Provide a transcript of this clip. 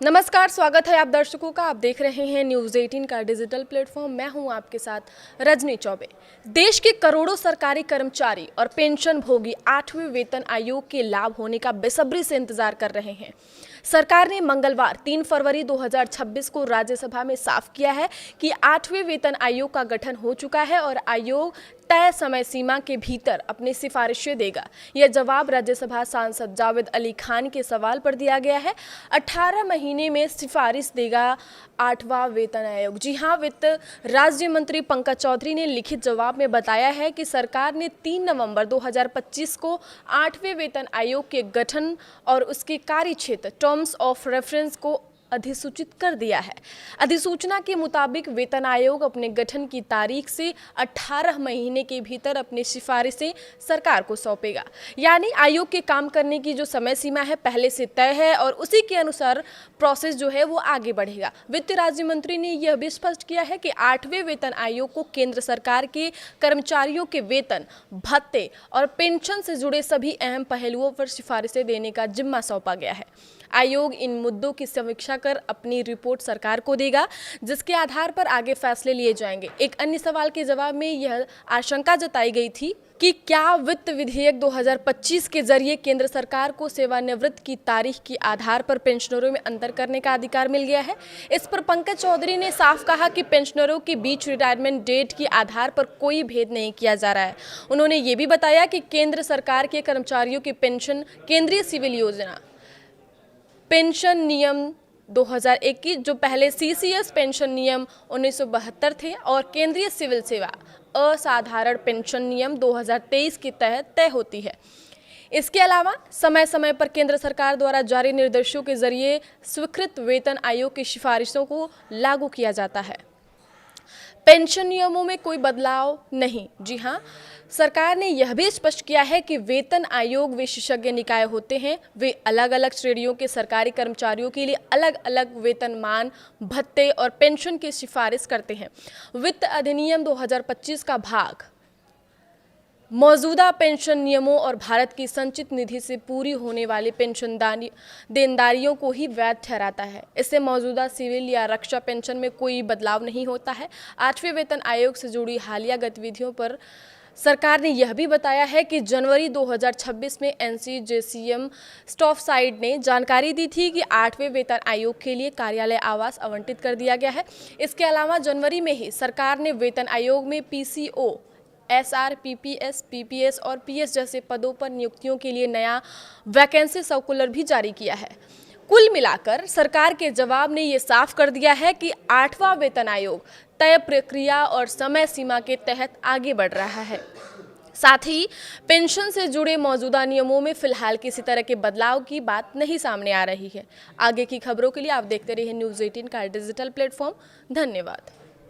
नमस्कार, स्वागत है आप दर्शकों का। आप देख रहे हैं न्यूज़ 18 का डिजिटल प्लेटफॉर्म। मैं हूं आपके साथ रजनी चौबे। देश के करोड़ों सरकारी कर्मचारी और पेंशन भोगी 8वें वेतन आयोग के लाभ होने का बेसब्री से इंतजार कर रहे हैं। सरकार ने मंगलवार 3 फरवरी 2026 को राज्यसभा में साफ किया है कि 8वें वेतन आयोग का गठन हो चुका है और आयोग तय समय सीमा के भीतर अपनी सिफारिशें देगा। यह जवाब राज्यसभा सांसद जावेद अली खान के सवाल पर दिया गया है। 18 महीने में सिफारिश देगा 8वां वेतन आयोग। जी हां, वित्त राज्य मंत्री पंकज चौधरी ने लिखित जवाब में बताया है कि सरकार ने 3 नवंबर 2025 को 8वें वेतन आयोग के गठन और उसके कार्यक्षेत्र टर्म्स ऑफ रेफरेंस को अधिसूचित कर दिया है। अधिसूचना के मुताबिक वेतन आयोग अपने गठन की तारीख से 18 महीने के भीतर अपनी सिफारिशें सरकार को सौंपेगा। यानी आयोग के काम करने की जो समय सीमा है पहले से तय है और उसी के अनुसार प्रोसेस जो है वो आगे बढ़ेगा। वित्त राज्य मंत्री ने यह भी स्पष्ट किया है कि 8वें वेतन आयोग को केंद्र सरकार के कर्मचारियों के वेतन, भत्ते और पेंशन से जुड़े सभी अहम पहलुओं पर सिफारिशें देने का जिम्मा सौंपा गया है। आयोग इन मुद्दों की समीक्षा कर अपनी रिपोर्ट सरकार को देगा, जिसके आधार पर आगे फैसले लिए जाएंगे। एक अन्य सवाल के जवाब में यह आशंका जताई गई थी कि क्या वित्त विधेयक 2025 के जरिए केंद्र सरकार को सेवानिवृत्ति की तारीख के आधार पर पेंशनरों में अंतर करने का अधिकार मिल गया है। इस पर पंकज चौधरी ने साफ कहा कि पेंशनरों के बीच रिटायरमेंट डेट के आधार पर कोई भेद नहीं किया जा रहा है। उन्होंने ये भी बताया कि केंद्र सरकार के कर्मचारियों की पेंशन केंद्रीय सिविल योजना पेंशन नियम 2021 जो पहले सीसीएस पेंशन नियम 1972 थे और केंद्रीय सिविल सेवा असाधारण पेंशन नियम 2023 के तहत तय होती है। इसके अलावा समय समय पर केंद्र सरकार द्वारा जारी निर्देशों के जरिए स्वीकृत वेतन आयोग की सिफारिशों को लागू किया जाता है। पेंशन नियमों में कोई बदलाव नहीं। जी हां, सरकार ने यह भी स्पष्ट किया है कि वेतन आयोग विशेषज्ञ निकाय होते हैं। वे अलग अलग श्रेणियों के सरकारी कर्मचारियों के लिए अलग अलग वेतनमान, भत्ते और पेंशन की सिफारिश करते हैं। वित्त अधिनियम 2025 का भाग मौजूदा पेंशन नियमों और भारत की संचित निधि से पूरी होने वाली पेंशन देनदारियों को ही वैध ठहराता है। इससे मौजूदा सिविल या रक्षा पेंशन में कोई बदलाव नहीं होता है। 8वें वेतन आयोग से जुड़ी हालिया गतिविधियों पर सरकार ने यह भी बताया है कि जनवरी 2026 में NCJCM स्टाफ साइड ने जानकारी दी थी कि 8वें वेतन आयोग के लिए कार्यालय आवास आवंटित कर दिया गया है। इसके अलावा जनवरी में ही सरकार ने वेतन आयोग में PCO, SR, PPS, PPS और PS जैसे पदों पर नियुक्तियों के लिए नया वैकेंसी सर्कुलर भी जारी किया है। कुल मिलाकर सरकार के जवाब ने ये साफ कर दिया है कि 8वां वेतन आयोग तय प्रक्रिया और समय सीमा के तहत आगे बढ़ रहा है। साथ ही पेंशन से जुड़े मौजूदा नियमों में फिलहाल किसी तरह के बदलाव की बात नहीं सामने आ रही है। आगे की खबरों के लिए आप देखते रहिए न्यूज़ 18 का डिजिटल प्लेटफॉर्म। धन्यवाद।